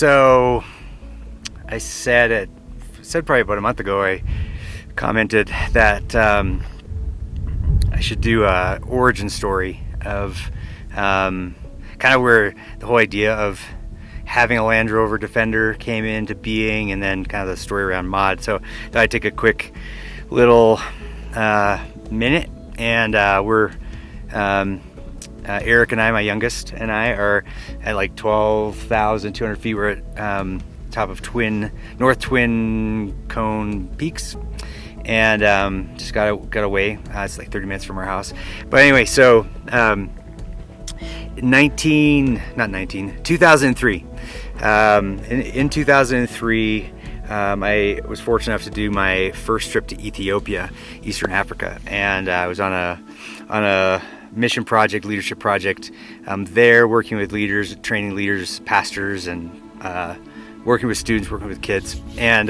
So I said probably about a month ago, I commented that I should do a origin story of kind of where the whole idea of having a Land Rover Defender came into being, and then kind of the story around mod. So I'd take a quick little minute, and we're Eric and I, my youngest, and I are at like 12,200 feet. We're at top of North Twin Cone Peaks, and just got away. It's like 30 minutes from our house. But anyway, so 2003. In 2003, I was fortunate enough to do my first trip to Ethiopia, Eastern Africa, and I was on a mission project, leadership project, there working with leaders, training leaders, pastors, and working with students, working with kids, and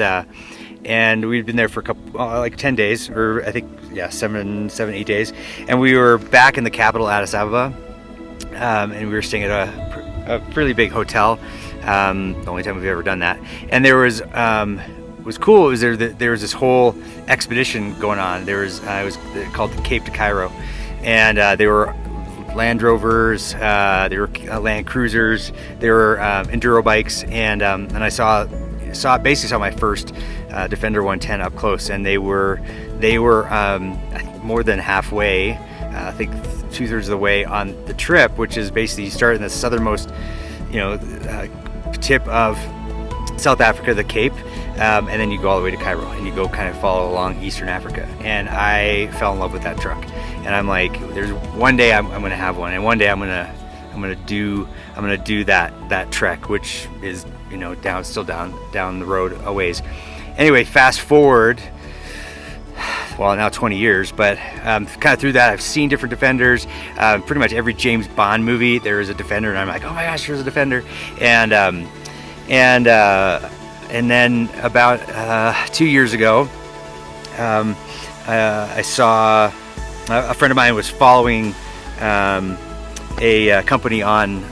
we'd been there for a couple, like 10 days, or I think, yeah, 8 days, and we were back in the capital, Addis Ababa, and we were staying at a fairly big hotel, the only time we've ever done that, and there was, was cool, was there was this whole expedition going on. There was, it was called the Cape to Cairo, and they were Land Rovers, they were Land Cruisers, they were enduro bikes, and I basically saw my first Defender 110 up close, and they were more than halfway, I think 2/3 of the way on the trip, which is basically you start in the southernmost, tip of South Africa, the Cape, and then you go all the way to Cairo, and you go kind of follow along Eastern Africa. And I fell in love with that truck, and I'm like, there's one day I'm gonna have one, and one day I'm gonna do that trek, which is still down the road a ways. Anyway, fast forward, well, now 20 years, but kind of through that, I've seen different Defenders. Pretty much every James Bond movie, there is a Defender, and I'm like, oh my gosh, there's a Defender. And then about 2 years ago, I saw a friend of mine was following a company on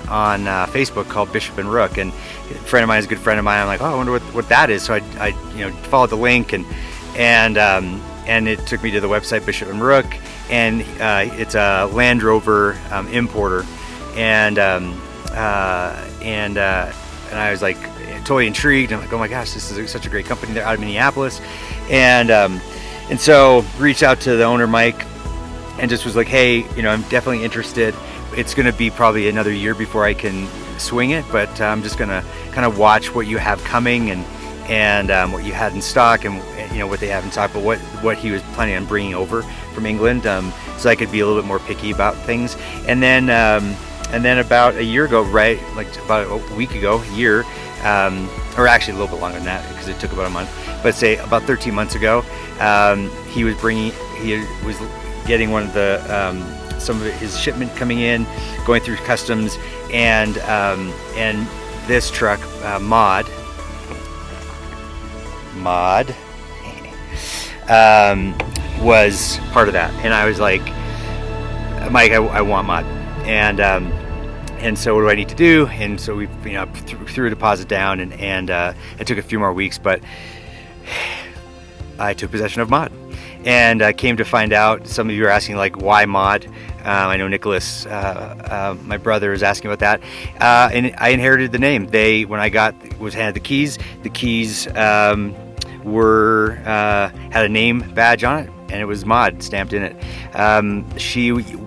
Facebook called Bishop and Rook, and a friend of mine is a good friend of mine. I'm like, oh, I wonder what that is. So I followed the link, and it took me to the website Bishop and Rook, and it's a Land Rover importer, and I was like totally intrigued. I'm like, oh my gosh, this is such a great company. They're out of Minneapolis, and so reached out to the owner, Mike, and just was like, hey, I'm definitely interested. It's going to be probably another year before I can swing it, but I'm just going to kind of watch what you have coming, and what you had in stock, and what they have in stock, but what he was planning on bringing over from England, so I could be a little bit more picky about things. And then about a year ago, right, like about a week ago, or actually a little bit longer than that, because it took about a month, but say about 13 months ago, he was getting one of the some of his shipment coming in, going through customs, and this truck, mod was part of that, and I was like, Mike, I want mod, and so what do I need to do? And so we threw a deposit down, and it took a few more weeks, but I took possession of mod, and I came to find out, some of you are asking, like, why mod? I know Nicholas, my brother, is asking about that, and I inherited the name. When I was handed the keys had a name badge on it, and it was mod stamped in it.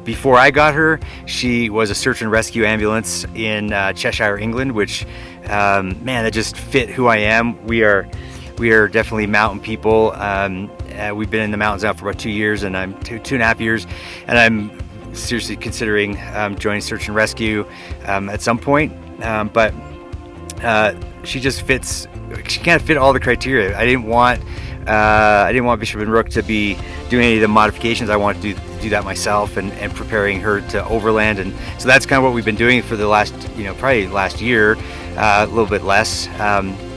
Before I got her, she was a search and rescue ambulance in Cheshire, England, which, man, that just fit who I am. We are definitely mountain people. We've been in the mountains now for about 2 years, and I'm 2.5 years, and I'm seriously considering joining search and rescue at some point. But she just fits. She can't fit all the criteria. I didn't want Bishop and Rook to be doing any of the modifications. I wanted to do that myself, and preparing her to overland, and so that's kind of what we've been doing for the last, probably last year, a little bit less.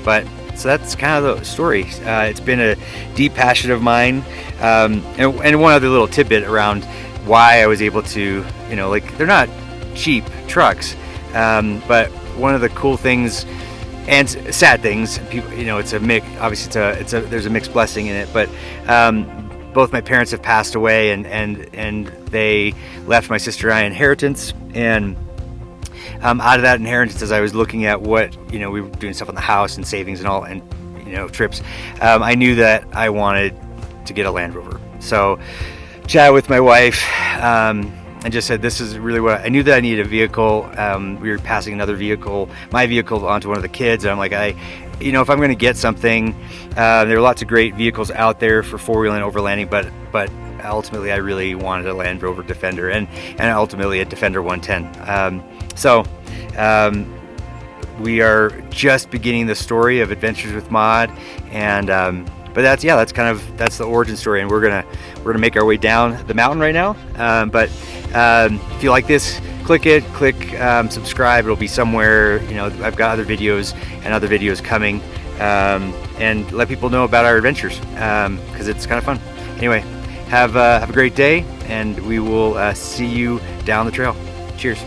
But so that's kind of the story. It's been a deep passion of mine, and one other little tidbit around why I was able to, like, they're not cheap trucks, but one of the cool things, and sad things. People, you know, it's a mix. Obviously, there's a mixed blessing in it. But both my parents have passed away, and they left my sister and I an inheritance. And out of that inheritance, as I was looking at what, you know, we were doing stuff on the house and savings and all, and, you know, trips, I knew that I wanted to get a Land Rover. So chat with my wife, and just said, this is really what I knew, that I needed a vehicle. We were passing another vehicle, my vehicle, onto one of the kids, and I'm like, you know, if I'm going to get something, there are lots of great vehicles out there for four-wheeling and overlanding, but ultimately I really wanted a Land Rover Defender, and ultimately a Defender 110. So we are just beginning the story of Adventures with Mod, and but that's the origin story, and we're gonna make our way down the mountain right now. But if you like this, click subscribe. It'll be somewhere, you know, I've got other videos and other videos coming, and let people know about our adventures, because it's kind of fun. Anyway, have a great day, and we will see you down the trail. Cheers.